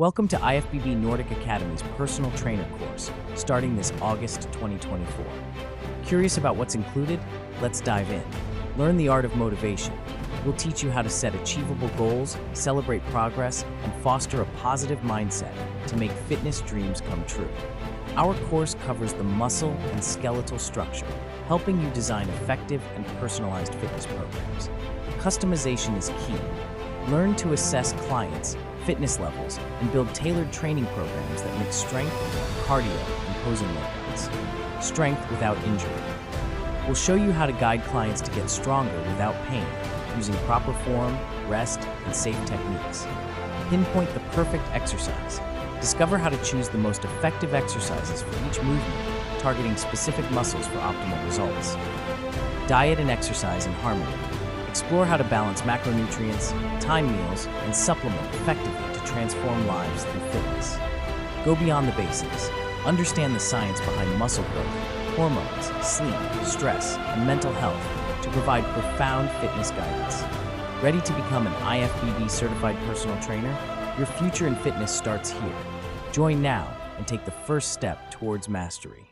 Welcome to IFBB Nordic Academy's Personal Trainer course, starting this August 2024. Curious about what's included? Let's dive in. Learn the art of motivation. We'll teach you how to set achievable goals, celebrate progress, and foster a positive mindset to make fitness dreams come true. Our course covers the muscle and skeletal structure, helping you design effective and personalized fitness programs. Customization is key. Learn to assess clients' fitness levels and build tailored training programs that mix strength, cardio, and posing workouts. Strength without injury. We'll show you how to guide clients to get stronger without pain, using proper form, rest, and safe techniques. Pinpoint the perfect exercise. Discover how to choose the most effective exercises for each movement, targeting specific muscles for optimal results. Diet and exercise in harmony. Explore how to balance macronutrients, time meals, and supplement effectively to transform lives through fitness. Go beyond the basics. Understand the science behind muscle growth, hormones, sleep, stress, and mental health to provide profound fitness guidance. Ready to become an IFBB Certified Personal Trainer? Your future in fitness starts here. Join now and take the first step towards mastery.